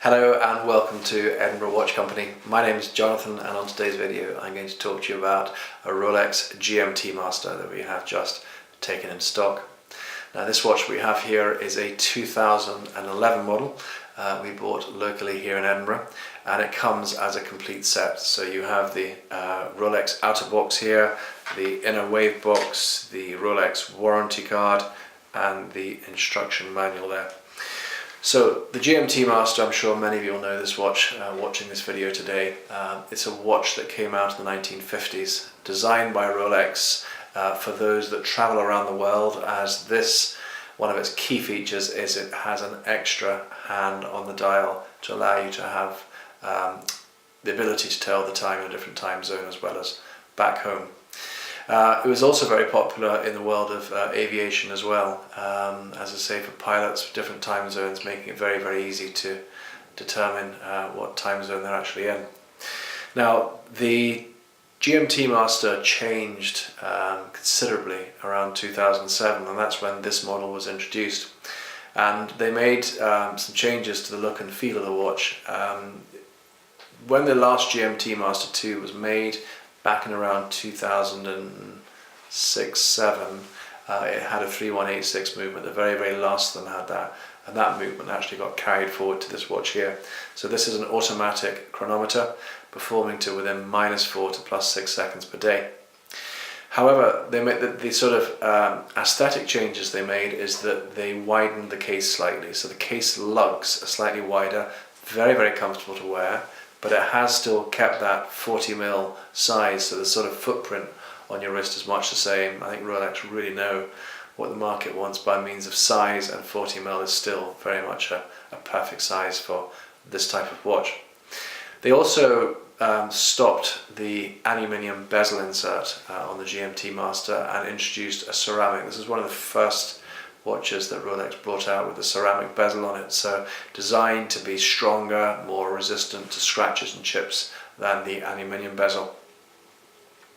Hello and welcome to Edinburgh Watch Company. My name is Jonathan, and on today's video I'm going to talk to you about a Rolex GMT Master that we have just taken in stock. Now this watch we have here is a 2011 model we bought locally here in Edinburgh, and it comes as a complete set. So you have the Rolex outer box here, the inner wave box, the Rolex warranty card and the instruction manual there. So the GMT Master, I'm sure many of you will know this watch watching this video today. It's a watch that came out in the 1950s, designed by Rolex for those that travel around the world, as this, one of its key features is it has an extra hand on the dial to allow you to have the ability to tell the time in a different time zone as well as back home. It was also very popular in the world of aviation as well, as I say, for pilots with different time zones, making it very, very easy to determine what time zone they're actually in. Now, the GMT Master changed considerably around 2007, and that's when this model was introduced. And they made some changes to the look and feel of the watch. When the last GMT Master II was made, back in around 2006-07, it had a 3186 movement. The very, very last of them had that, and that movement actually got carried forward to this watch here. So this is an automatic chronometer performing to within -4 to +6 seconds per day. However, they made the sort of aesthetic changes they made is that they widened the case slightly. So the case lugs are slightly wider, very, very comfortable to wear, but it has still kept that 40mm size, so the sort of footprint on your wrist is much the same. I think Rolex really know what the market wants by means of size, and 40mm is still very much a perfect size for this type of watch. They also stopped the aluminium bezel insert on the GMT Master and introduced a ceramic. This is one of the first watches that Rolex brought out with a ceramic bezel on it, so designed to be stronger, more resistant to scratches and chips than the aluminium bezel.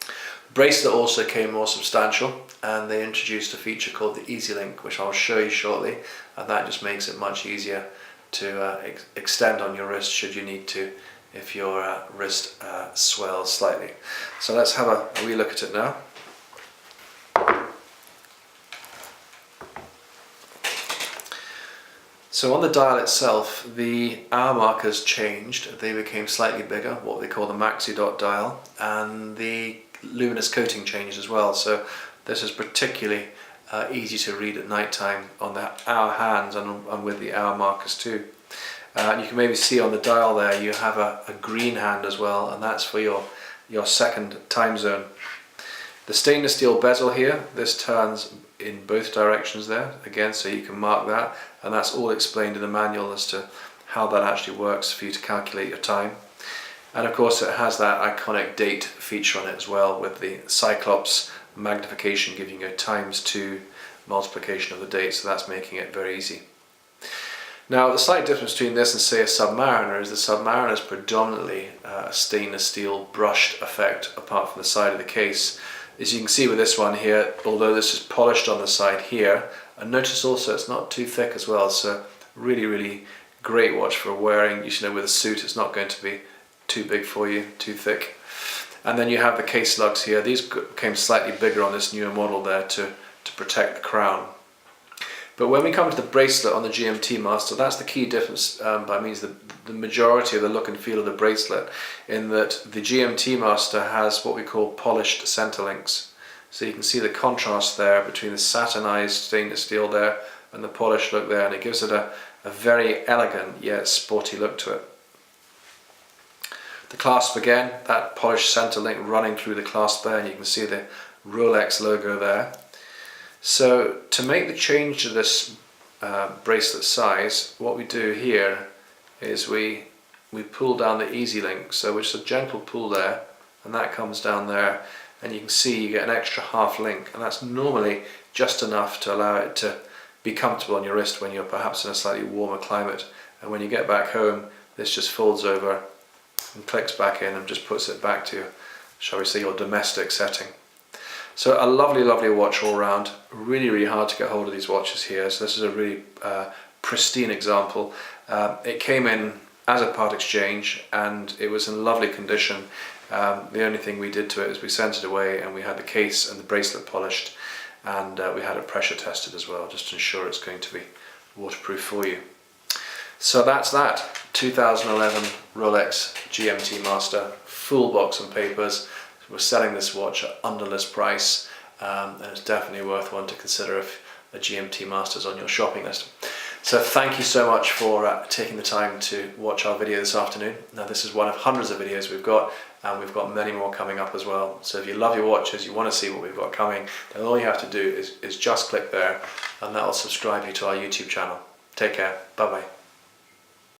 The bracelet also came more substantial, and they introduced a feature called the easylink, which I'll show you shortly, and that just makes it much easier to extend on your wrist should you need to, if your wrist swells slightly. So let's have a wee look at it now. So on the dial itself, the hour markers changed. They became slightly bigger, what they call the maxi dot dial, and the luminous coating changed as well. So this is particularly easy to read at night time on the hour hands and with the hour markers too. You can maybe see on the dial there you have a green hand as well, and that's for your second time zone. The stainless steel bezel here, this turns in both directions there, again, so you can mark that, and that's all explained in the manual as to how that actually works for you to calculate your time. And of course it has that iconic date feature on it as well, with the Cyclops magnification giving you a ×2 multiplication of the date, so that's making it very easy. Now the slight difference between this and say a Submariner is the Submariner is predominantly a stainless steel brushed effect apart from the side of the case. As you can see with this one here, although this is polished on the side here, and notice also it's not too thick as well, so really, really great watch for wearing. You know, with a suit it's not going to be too big for you, too thick. And then you have the case lugs here. These came slightly bigger on this newer model there to protect the crown. But when we come to the bracelet on the GMT Master, that's the key difference by means of the majority of the look and feel of the bracelet, in that the GMT Master has what we call polished center links. So you can see the contrast there between the satinized stainless steel there and the polished look there, and it gives it a very elegant yet sporty look to it. The clasp again, that polished center link running through the clasp there, and you can see the Rolex logo there. So to make the change to this bracelet size, what we do here is we pull down the easylink, so which is a gentle pull there, and that comes down there, and you can see you get an extra half link, and that's normally just enough to allow it to be comfortable on your wrist when you're perhaps in a slightly warmer climate. And when you get back home, this just folds over and clicks back in and just puts it back to, shall we say, your domestic setting. So a lovely, lovely watch all round. Really, really hard to get hold of these watches here. So this is a really pristine example. It came in as a part exchange, and it was in lovely condition. The only thing we did to it is we sent it away, and we had the case and the bracelet polished, and we had it pressure tested as well, just to ensure it's going to be waterproof for you. So that's that 2011 Rolex GMT Master, full box and papers. We're selling this watch at under list price, and it's definitely worth one to consider if a GMT Master is on your shopping list. So thank you so much for taking the time to watch our video this afternoon. Now this is one of hundreds of videos we've got, and we've got many more coming up as well. So if you love your watches, you want to see what we've got coming, then all you have to do is just click there, and that'll subscribe you to our YouTube channel. Take care. Bye bye.